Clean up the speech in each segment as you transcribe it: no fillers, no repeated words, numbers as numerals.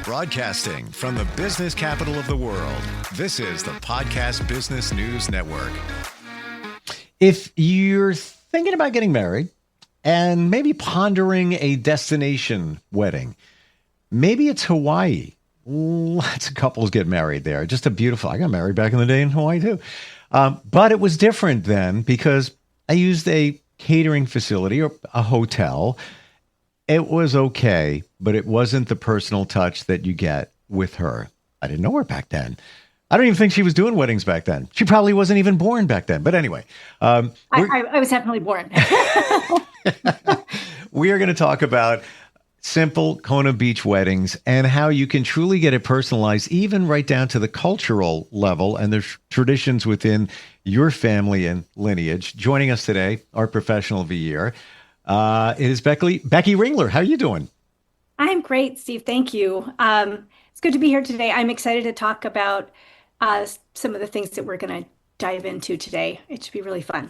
Broadcasting from the business capital of the world, this is the Podcast Business News Network. If you're thinking about getting married and maybe pondering a destination wedding, maybe it's Hawaii. Lots of couples get married there. Just a beautiful, I got married back in the day in Hawaii too. But it was different then because I used a catering facility or a hotel. It was okay, but it wasn't the personal touch that you get with her. I didn't know her back then. I don't even think she was doing weddings back then. She probably wasn't even born back then. But anyway. I was definitely born. We are going to talk about simple Kona Beach weddings and how you can truly get it personalized, even right down to the cultural level and the traditions within your family and lineage. Joining us today, our professional of the year, it is Becky Ringler. How are you doing? I'm great, Steve. Thank you. It's good to be here today. I'm excited to talk about some of the things that we're going to dive into today. It should be really fun.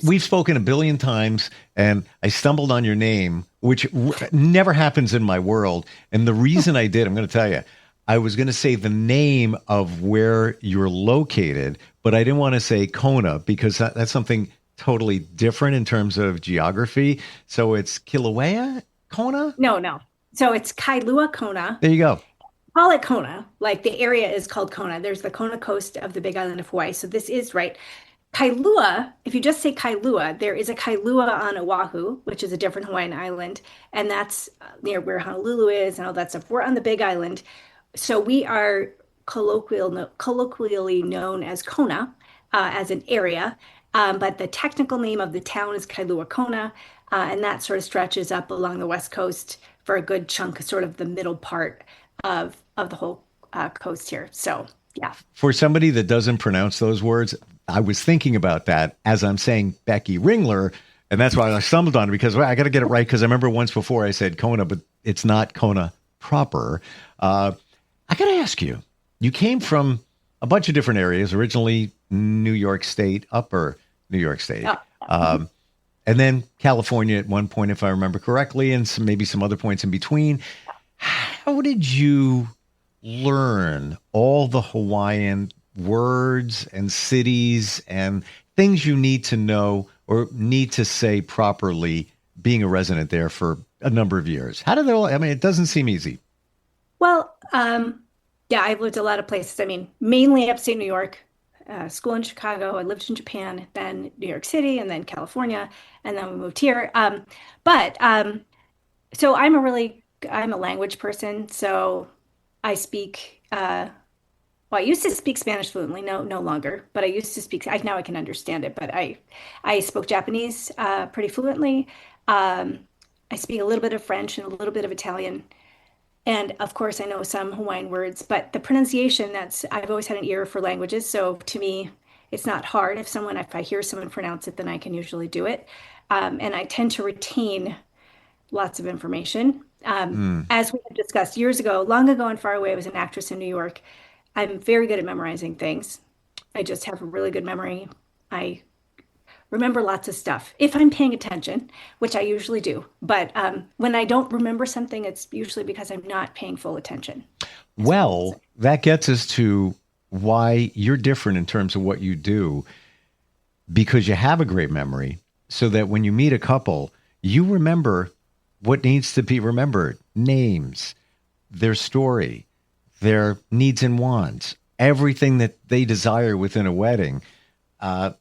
We've spoken a billion times, and I stumbled on your name, which never happens in my world. And the reason I did, I'm going to tell you, I was going to say the name of where you're located, but I didn't want to say Kona because that's something totally different in terms of geography. So it's Kilauea, Kona? No. So it's Kailua, Kona. There you go. Call it Kona. Like the area is called Kona. There's the Kona coast of the Big Island of Hawaii. So this is right. Kailua, if you just say Kailua, there is a Kailua on Oahu, which is a different Hawaiian island. And that's near where Honolulu is and all that stuff. We're on the Big Island. So we are colloquially known as Kona as an area. But the technical name of the town is Kailua Kona, and that sort of stretches up along the west coast for a good chunk, sort of the middle part of the whole coast here. So, yeah. For somebody that doesn't pronounce those words, I was thinking about that as I'm saying Becky Ringler, and that's why I stumbled on it because I got to get it right because I remember once before I said Kona, but it's not Kona proper. I got to ask you, you came from a bunch of different areas, originally New York State, upper New York State, and then California at one point, if I remember correctly, and maybe some other points in between. How did you learn all the Hawaiian words and cities and things you need to know or need to say properly being a resident there for a number of years? How did they all, it doesn't seem easy. Well, yeah, I've lived a lot of places. Mainly upstate New York, school in Chicago. I lived in Japan, then New York City, and then California, and then we moved here. So I'm a language person. So I speak, I used to speak Spanish fluently, no longer, but I used to speak, now I can understand it, but I spoke Japanese pretty fluently. I speak a little bit of French and a little bit of Italian. And of course, I know some Hawaiian words, but the pronunciation, I've always had an ear for languages. So to me, it's not hard. If I hear someone pronounce it, then I can usually do it. And I tend to retain lots of information. As we had discussed years ago, long ago and far away, I was an actress in New York. I'm very good at memorizing things. I just have a really good memory. I remember lots of stuff if I'm paying attention, which I usually do. But when I don't remember something, it's usually because I'm not paying full attention. Well, that gets us to why you're different in terms of what you do, because you have a great memory so that when you meet a couple, you remember what needs to be remembered, names, their story, their needs and wants, everything that they desire within a wedding.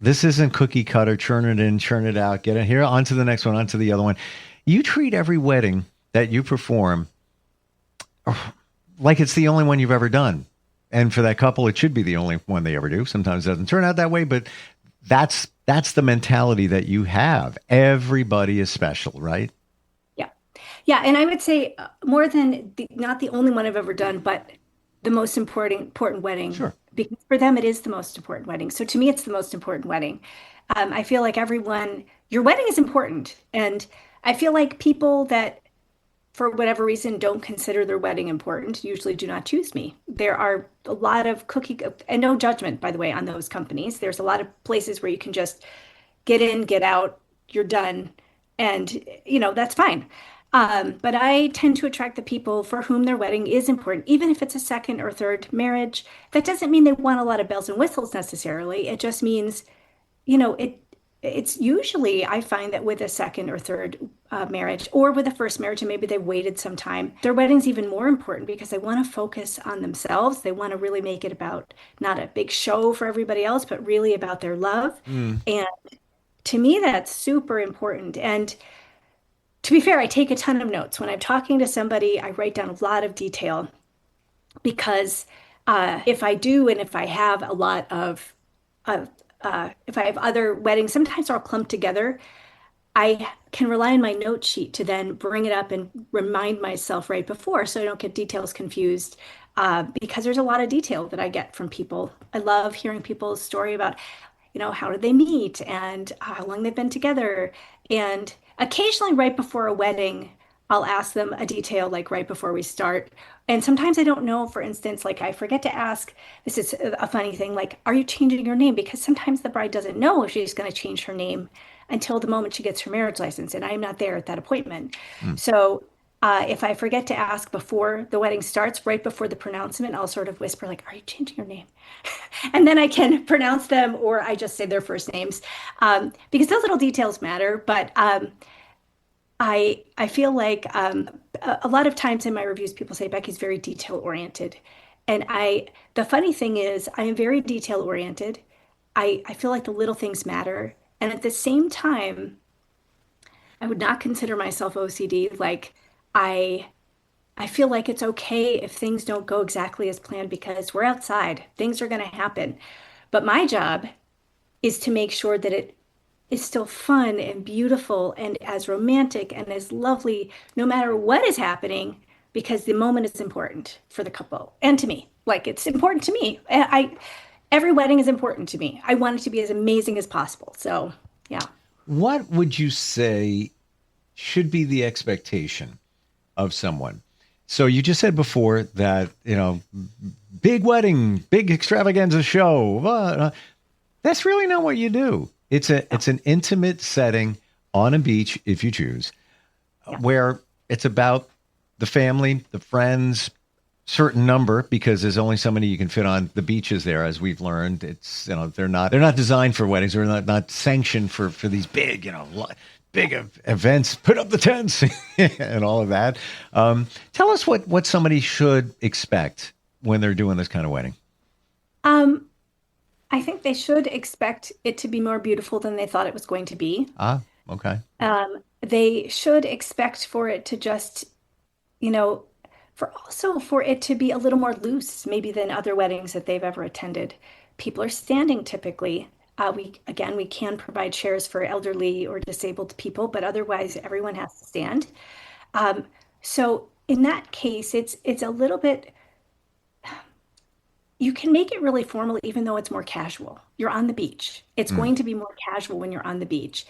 This isn't cookie cutter, churn it in, churn it out, get it here, on to the next one, on to the other one. You treat every wedding that you perform like it's the only one you've ever done. And for that couple, it should be the only one they ever do. Sometimes it doesn't turn out that way, but that's the mentality that you have. Everybody is special, right? Yeah. And I would say more than not the only one I've ever done, but the most important wedding. Sure. Because for them, it is the most important wedding. So to me, it's the most important wedding. I feel like your wedding is important. And I feel like people that, for whatever reason, don't consider their wedding important usually do not choose me. There are a lot of and no judgment, by the way, on those companies. There's a lot of places where you can just get in, get out, you're done. And, that's fine. But I tend to attract the people for whom their wedding is important, even if it's a second or third marriage. That doesn't mean they want a lot of bells and whistles necessarily. It just means, it's usually, I find that with a second or third marriage or with a first marriage, and maybe they waited some time, their wedding's even more important because they want to focus on themselves. They want to really make it about not a big show for everybody else, but really about their love. And to me, that's super important. And to be fair, I take a ton of notes. When I'm talking to somebody, I write down a lot of detail because if I do, and if I have a lot of if I have other weddings, sometimes they're all clumped together. I can rely on my note sheet to then bring it up and remind myself right before so I don't get details confused because there's a lot of detail that I get from people. I love hearing people's story about, how did they meet and how long they've been together. And occasionally right before a wedding, I'll ask them a detail like right before we start. And sometimes I don't know, for instance, like I forget to ask, this is a funny thing, like, are you changing your name? Because sometimes the bride doesn't know if she's going to change her name until the moment she gets her marriage license. And I'm not there at that appointment. So if I forget to ask before the wedding starts, right before the pronouncement, I'll sort of whisper like, are you changing your name? And then I can pronounce them, or I just say their first names because those little details matter. But I feel like a lot of times in my reviews, people say Becky's very detail oriented. And the funny thing is I am very detail oriented. I feel like the little things matter. And at the same time, I would not consider myself OCD. Like I feel like it's okay if things don't go exactly as planned because we're outside. Things are going to happen. But my job is to make sure that it is still fun and beautiful and as romantic and as lovely, no matter what is happening, because the moment is important for the couple and to me. Like it's important to me. Every wedding is important to me. I want it to be as amazing as possible. So, yeah. What would you say should be the expectation of someone? So you just said before that, big wedding, big extravaganza show. That's really not what you do. It's an intimate setting on a beach, if you choose, where it's about the family, the friends, certain number, because there's only so many you can fit on the beaches there, as we've learned. It's they're not designed for weddings. They're not sanctioned for these big events. Put up the tents and all of that. Tell us what somebody should expect when they're doing this kind of wedding. I think they should expect it to be more beautiful than they thought it was going to be. Okay. They should expect for it to just, for it to be a little more loose, maybe than other weddings that they've ever attended. People are standing typically. We can provide chairs for elderly or disabled people, but otherwise everyone has to stand. So in that case, it's a little bit. You can make it really formal, even though it's more casual. You're on the beach. It's going to be more casual when you're on the beach.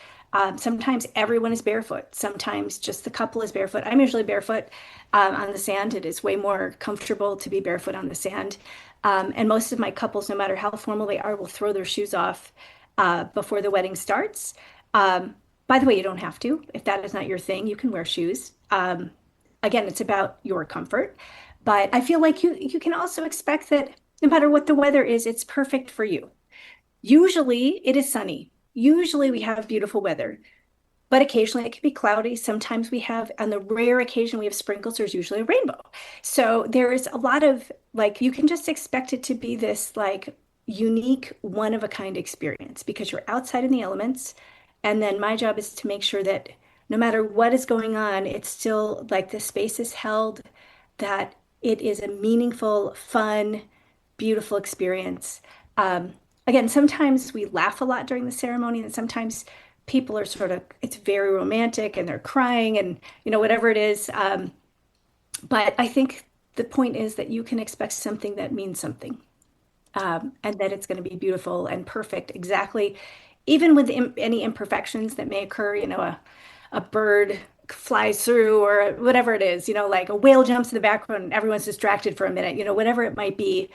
Sometimes everyone is barefoot. Sometimes just the couple is barefoot. I'm usually barefoot on the sand. It is way more comfortable to be barefoot on the sand. And most of my couples, no matter how formal they are, will throw their shoes off before the wedding starts. By the way, you don't have to. If that is not your thing, you can wear shoes. Again, it's about your comfort. But I feel like you can also expect that no matter what the weather is, it's perfect for you. Usually it is sunny. Usually we have beautiful weather, but occasionally it can be cloudy. Sometimes we have, on the rare occasion we have sprinkles, there's usually a rainbow. So there's a lot of you can just expect it to be this unique, one of a kind experience because you're outside in the elements. And then my job is to make sure that no matter what is going on, it's still the space is held, that it is a meaningful, fun, beautiful experience. Again, sometimes we laugh a lot during the ceremony, and sometimes people are it's very romantic and they're crying and, whatever it is. But I think the point is that you can expect something that means something, and that it's going to be beautiful and perfect, exactly, even with any imperfections that may occur, a bird flies through or whatever it is, like a whale jumps in the background and everyone's distracted for a minute, whatever it might be.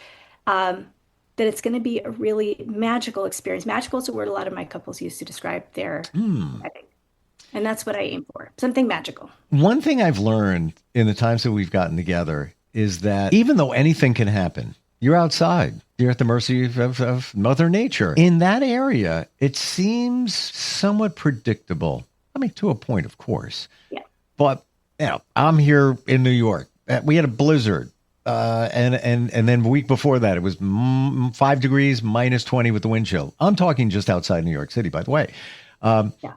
That it's going to be a really magical experience. Magical is a word a lot of my couples use to describe their wedding. And that's what I aim for. Something magical. One thing I've learned in the times that we've gotten together is that even though anything can happen, you're outside. You're at the mercy of Mother Nature. In that area, it seems somewhat predictable. I mean, to a point, of course. Yeah. But I'm here in New York. We had a blizzard. And then the week before that, it was 5 degrees, minus 20 with the wind chill. I'm talking just outside New York City, by the way.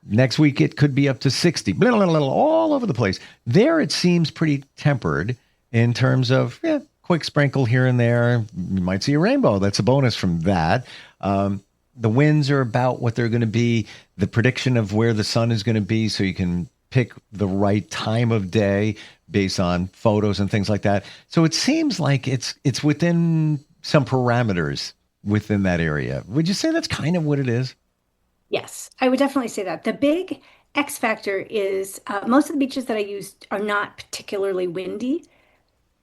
Next week, it could be up to 60, all over the place. There, it seems pretty tempered in terms of quick sprinkle here and there. You might see a rainbow. That's a bonus from that. The winds are about what they're going to be, the prediction of where the sun is going to be, so you can pick the right time of day based on photos and things like that. So it seems like it's within some parameters within that area. Would you say that's kind of what it is? Yes, I would definitely say that. The big X factor is most of the beaches that I use are not particularly windy,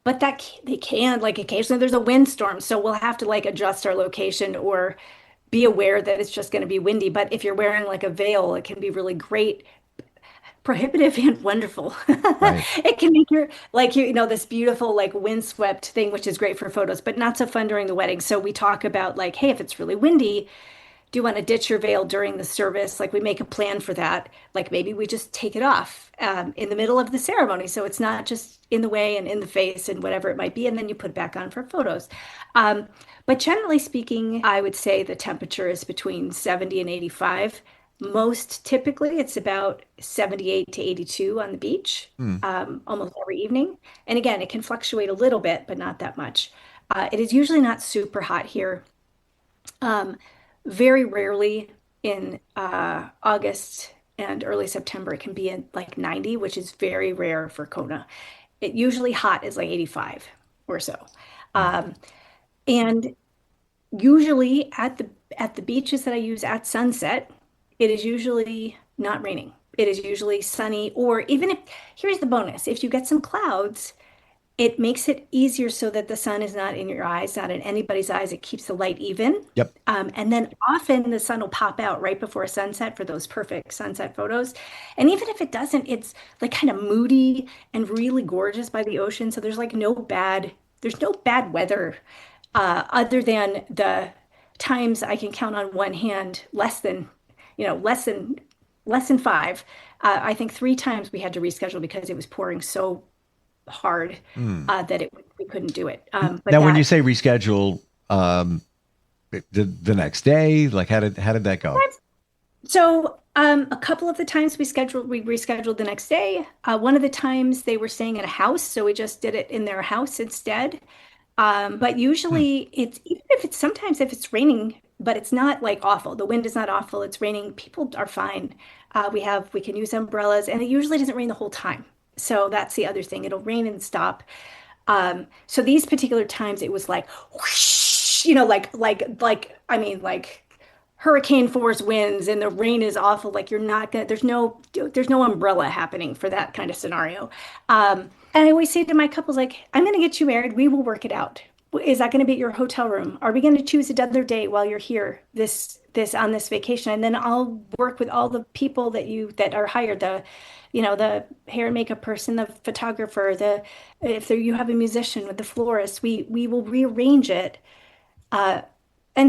but they can, like occasionally there's a windstorm. So we'll have to like adjust our location or be aware that it's just going to be windy. But if you're wearing like a veil, it can be really great, prohibitive and wonderful. Right. It can make your this beautiful like windswept thing, which is great for photos, but not so fun during the wedding. So we talk about like, hey, if it's really windy, do you want to ditch your veil during the service? Like we make a plan for that. Like maybe we just take it off in the middle of the ceremony, so it's not just in the way and in the face and whatever it might be, and then you put it back on for photos. But generally speaking, I would say the temperature is between 70 and 85. Most typically, it's about 78 to 82 on the beach, almost every evening. And again, it can fluctuate a little bit, but not that much. It is usually not super hot here. Very rarely in August and early September, it can be in like 90, which is very rare for Kona. It usually hot is like 85 or so. And usually at the beaches that I use at sunset, it is usually not raining. It is usually sunny, or even if, here's the bonus, if you get some clouds, it makes it easier so that the sun is not in your eyes, not in anybody's eyes. It keeps the light even. Yep. And then often the sun will pop out right before sunset for those perfect sunset photos. And even if it doesn't, it's like kind of moody and really gorgeous by the ocean. So there's no bad weather other than the times I can count on one hand, less than 5. I think 3 times we had to reschedule because it was pouring so hard that we couldn't do it. But now, when you say reschedule, the next day, like how did that go? So a couple of the times we rescheduled the next day. One of the times they were staying at a house, so we just did it in their house instead. But usually sometimes if it's raining, but it's not like awful. The wind is not awful. It's raining. People are fine. We can use umbrellas, and it usually doesn't rain the whole time. So that's the other thing. It'll rain and stop. So these particular times, it was like, whoosh, like hurricane force winds, and the rain is awful. Like there's no umbrella happening for that kind of scenario. And I always say to my couples, like, I'm going to get you married. We will work it out. Is that going to be at your hotel room? Are we going to choose another day while you're here on this vacation? And then I'll work with all the people that are hired, the hair and makeup person, the photographer, if you have a musician with the florist, we will rearrange it. And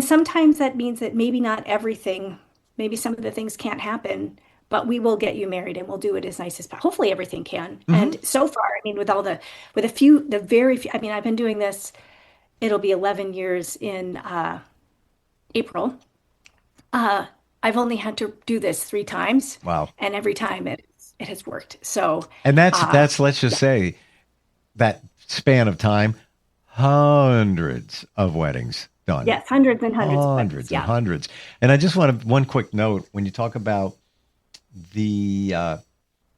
sometimes that means that maybe not everything, maybe some of the things can't happen, but we will get you married and we'll do it as nice as possible. Hopefully everything can. Mm-hmm. And so far, I mean, very few, I mean, I've been doing this, it'll be 11 years in April. I've only had to do this 3 times. Wow. And every time it has worked. So, and that's let's just say that span of time, hundreds of weddings done. Yes, hundreds and hundreds. Hundreds and hundreds. And I just want one quick note when you talk about the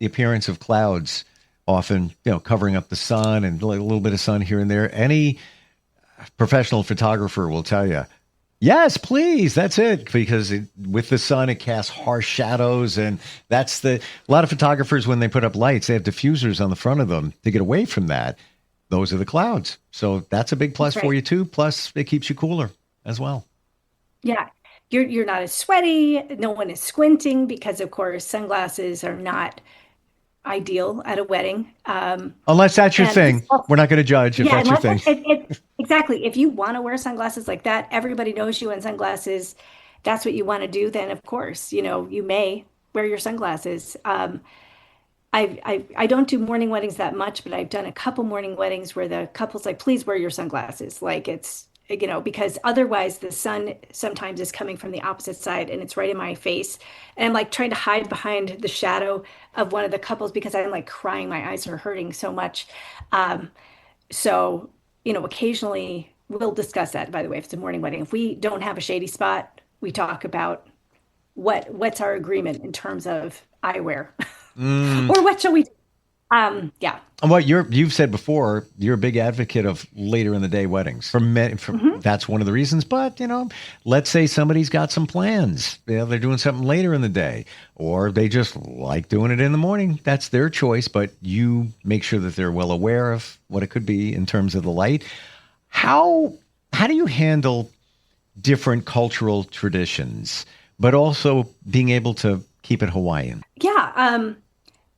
appearance of clouds, often covering up the sun and a little bit of sun here and there. Any professional photographer will tell you, yes, please. That's it. Because with the sun, it casts harsh shadows. And a lot of photographers, when they put up lights, they have diffusers on the front of them to get away from that. Those are the clouds. So that's a big plus for you too. Plus it keeps you cooler as well. Yeah. you're not as sweaty. No one is squinting because, of course, sunglasses are not ideal at a wedding. Unless that's your And thing. We're not going to judge if yeah, that's your unless thing. exactly. If you want to wear sunglasses like that, everybody knows you in sunglasses. That's what you want to do. Then, of course, you may wear your sunglasses. I don't do morning weddings that much, but I've done a couple morning weddings where the couple's like, please wear your sunglasses. Like because otherwise the sun sometimes is coming from the opposite side and it's right in my face. And I'm like trying to hide behind the shadow of one of the couples because I'm like crying. My eyes are hurting so much. So, occasionally we'll discuss that, by the way, if it's a morning wedding. If we don't have a shady spot, we talk about what's our agreement in terms of eyewear or what shall we do? Yeah. And what you've said before, you're a big advocate of later in the day weddings. That's one of the reasons. But let's say somebody's got some plans. They're doing something later in the day, or they just like doing it in the morning. That's their choice. But you make sure that they're well aware of what it could be in terms of the light. How do you handle different cultural traditions, but also being able to keep it Hawaiian? Yeah.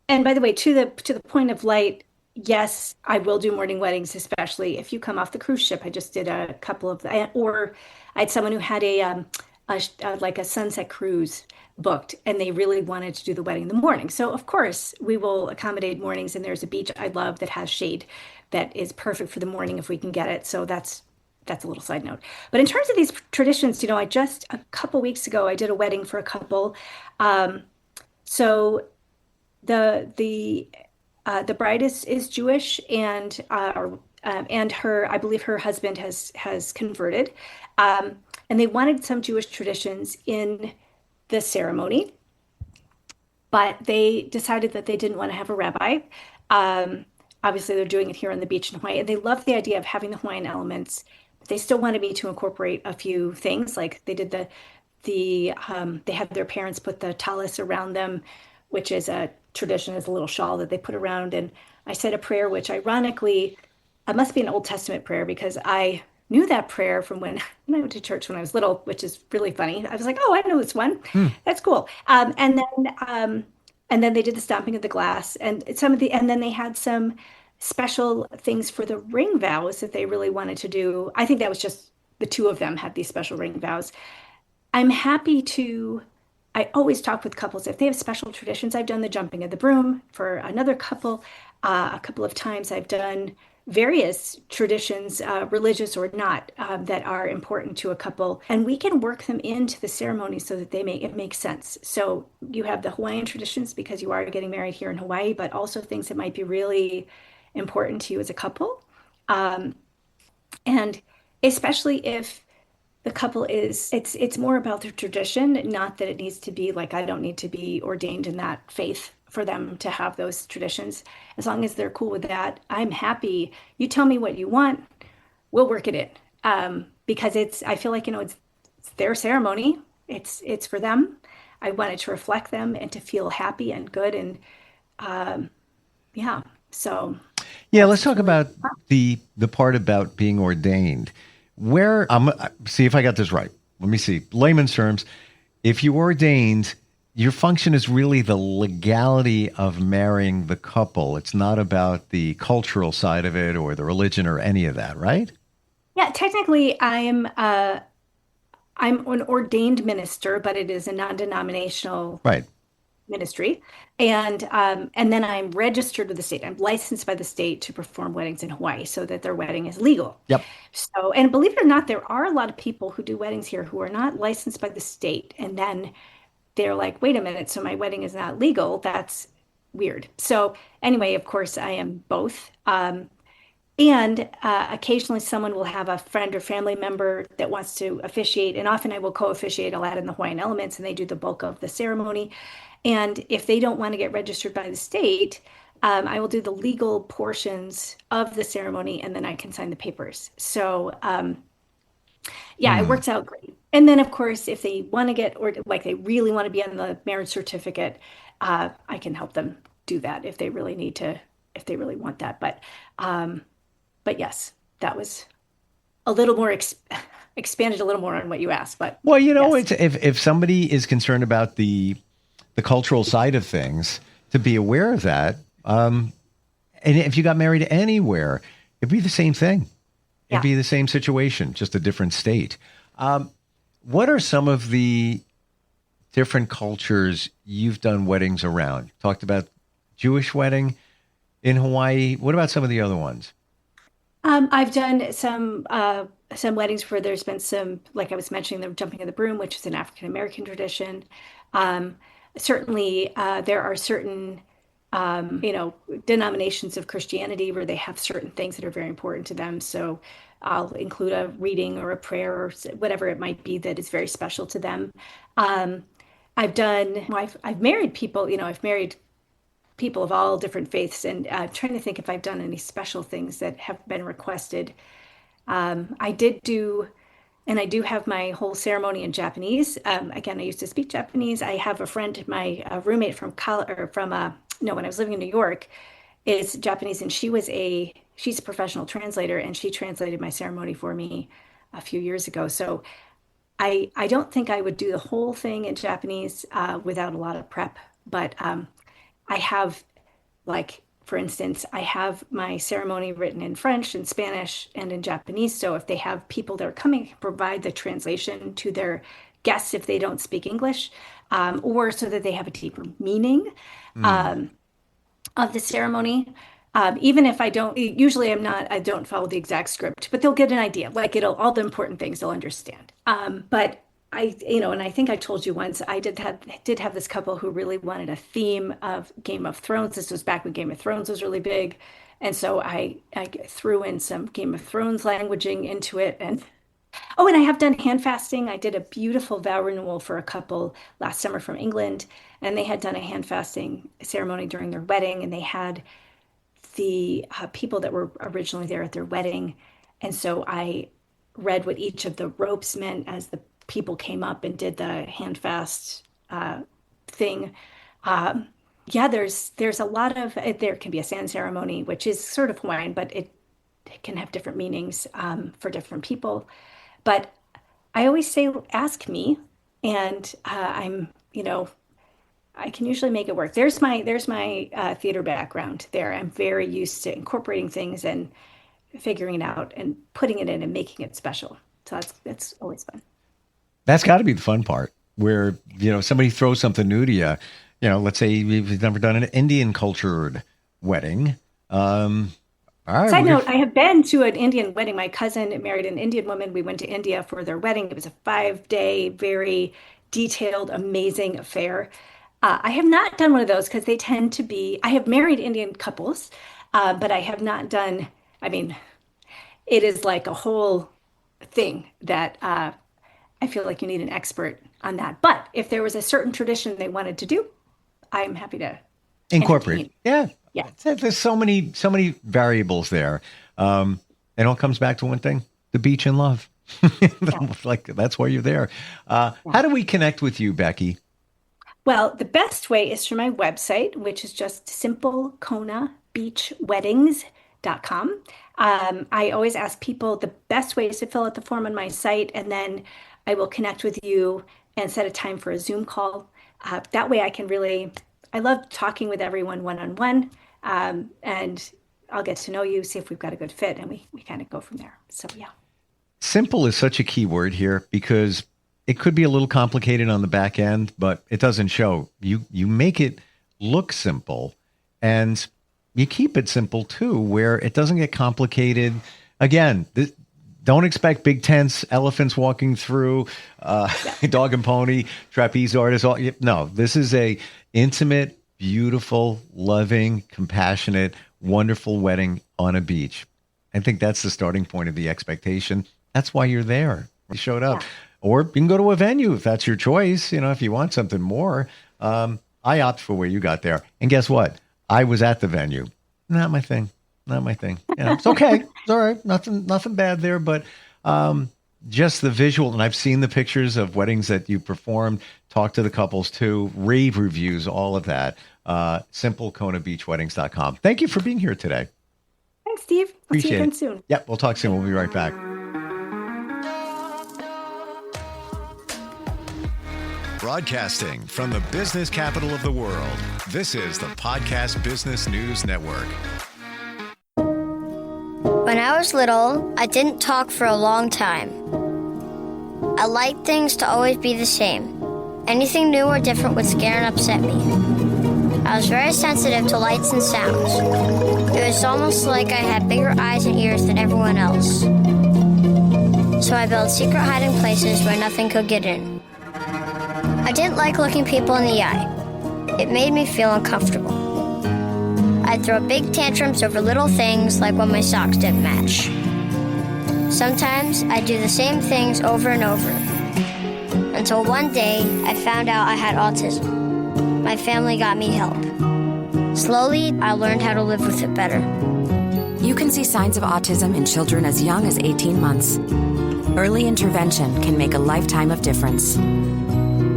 And by the way, to the point of light, yes, I will do morning weddings, especially if you come off the cruise ship. I just did a couple of, or I had someone who had like a sunset cruise booked, and they really wanted to do the wedding in the morning. So of course we will accommodate mornings, and there's a beach I love that has shade that is perfect for the morning if we can get it. So that's a little side note. But in terms of these traditions, I just a couple weeks ago I did a wedding for a couple. So the bride is Jewish, and I believe her husband has converted, and they wanted some Jewish traditions in the ceremony, but they decided that they didn't want to have a rabbi. Obviously, they're doing it here on the beach in Hawaii, and they love the idea of having the Hawaiian elements. But they still wanted me to incorporate a few things, like they did they had their parents put the talis around them, which is a tradition, is a little shawl that they put around. And I said a prayer, which ironically, it must be an Old Testament prayer because I knew that prayer from when I went to church when I was little, which is really funny. I was like, oh, I know this one. That's cool. And then they did the stomping of the glass and and then they had some special things for the ring vows that they really wanted to do. I think that was just the two of them had these special ring vows. I always talk with couples if they have special traditions. I've done the jumping of the broom for another couple. A couple of times I've done various traditions, religious or not, that are important to a couple, and we can work them into the ceremony so that it makes sense. So you have the Hawaiian traditions because you are getting married here in Hawaii, but also things that might be really important to you as a couple, and especially if the couple it's more about their tradition, not that it needs to be like, I don't need to be ordained in that faith for them to have those traditions. As long as they're cool with that, I'm happy. You tell me what you want, we'll work it in. Because I feel like, it's their ceremony. It's for them. I want it to reflect them and to feel happy and good. And yeah, so. Yeah, let's talk about the part about being ordained. See if I got this right. Let me see. Layman's terms, if you ordained, your function is really the legality of marrying the couple. It's not about the cultural side of it or the religion or any of that, right? Yeah, technically I'm an ordained minister, but it is a non-denominational Right. ministry. And then I'm registered with the state. I'm licensed by the state to perform weddings in Hawaii so that their wedding is legal. Yep. So, and believe it or not, there are a lot of people who do weddings here who are not licensed by the state. And then they're like, wait a minute, so my wedding is not legal. That's weird. So anyway, of course, I am both. And occasionally someone will have a friend or family member that wants to officiate. And often I will co-officiate. I'll add in the Hawaiian elements and they do the bulk of the ceremony. And if they don't want to get registered by the state, I will do the legal portions of the ceremony and then I can sign the papers. So it works out great. And then, of course, if they want to get, or like they really want to be on the marriage certificate, I can help them do that if they really need to, if they really want that. But yes, that was a little more expanded a little more on what you asked, but Well, yes. it's if somebody is concerned about the cultural side of things, to be aware of that. And if you got married anywhere, it'd be the same thing. It'd Yeah. be the same situation, just a different state. What are some of the different cultures you've done weddings around? Talked about Jewish wedding in Hawaii. What about some of the other ones? I've done some weddings where there's been some, like I was mentioning, the jumping of the broom, which is an African American tradition. Um, Certainly, there are certain denominations of Christianity where they have certain things that are very important to them. So I'll include a reading or a prayer or whatever it might be that is very special to them. Um, I've married people, I've married people of all different faiths, and trying to think if I've done any special things that have been requested. I did do, and I do have my whole ceremony in Japanese. Again, I used to speak Japanese. I have a friend, my roommate from college, or from no, when I was living in New York, is Japanese, and she's a professional translator, and she translated my ceremony for me a few years ago. So I don't think I would do the whole thing in Japanese without a lot of prep, but I have, like, for instance, I have my ceremony written in French and Spanish and in Japanese. So if they have people that are coming, provide the translation to their guests if they don't speak English, or so that they have a deeper meaning of the ceremony. Even if I don't, usually I don't follow the exact script, but they'll get an idea. Like, all the important things they'll understand. But and I think I told you once, I did have this couple who really wanted a theme of Game of Thrones. This was back when Game of Thrones was really big. And so I threw in some Game of Thrones languaging into it. And I have done hand fasting. I did a beautiful vow renewal for a couple last summer from England, and they had done a hand fasting ceremony during their wedding, and they had the people that were originally there at their wedding. And so I read what each of the ropes meant as the people came up and did the hand fast thing. Yeah, there's a lot of, there can be a sand ceremony, which is sort of Hawaiian, but it can have different meanings for different people. But I always say, ask me, and I can usually make it work. There's my theater background there. I'm very used to incorporating things and figuring it out and putting it in and making it special. So that's always fun. That's got to be the fun part where, somebody throws something new to you. Let's say you've never done an Indian cultured wedding. All right. Side note, I have been to an Indian wedding. My cousin married an Indian woman. We went to India for their wedding. It was a 5-day, very detailed, amazing affair. I have not done one of those because they tend to be, I have married Indian couples, but I have not done, I mean, it is like a whole thing that I feel like you need an expert on that. But if there was a certain tradition they wanted to do, I'm happy to Incorporate. entertain. Yeah. Yeah. There's so many variables there. It all comes back to one thing: the beach and love. Like, that's why you're there. How do we connect with you, Becky? Well, the best way is through my website, which is just simplekonabeachweddings.com. I always ask people the best way is to fill out the form on my site, and then I will connect with you and set a time for a Zoom call. That way I love talking with everyone one-on-one, and I'll get to know you, see if we've got a good fit, and we kind of go from there. So, yeah. Simple is such a key word here because it could be a little complicated on the back end, but it doesn't show. You make it look simple, and you keep it simple too, where it doesn't get complicated. Again, don't expect big tents, elephants walking through, dog and pony, trapeze artists. No, this is a intimate, beautiful, loving, compassionate, wonderful wedding on a beach. I think that's the starting point of the expectation. That's why you're there. You showed up. Yeah. Or you can go to a venue if that's your choice, if you want something more. I opt for where you got there. And guess what? I was at the venue. Not my thing. It's okay. It's all right. Nothing bad there, but just the visual. And I've seen the pictures of weddings that you performed, talk to the couples too, rave reviews, all of that. simplekonabeachweddings.com. Thank you for being here today. Thanks, Steve. We'll see you again soon. Yep. We'll talk soon. We'll be right back. Broadcasting from the business capital of the world, this is the Podcast Business News Network. When I was little, I didn't talk for a long time. I liked things to always be the same. Anything new or different would scare and upset me. I was very sensitive to lights and sounds. It was almost like I had bigger eyes and ears than everyone else. So I built secret hiding places where nothing could get in. I didn't like looking people in the eye. It made me feel uncomfortable. I'd throw big tantrums over little things like when my socks didn't match. Sometimes I'd do the same things over and over. Until one day, I found out I had autism. My family got me help. Slowly, I learned how to live with it better. You can see signs of autism in children as young as 18 months. Early intervention can make a lifetime of difference.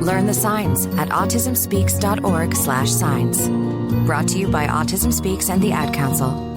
Learn the signs at autismspeaks.org/signs. Brought to you by Autism Speaks and the Ad Council.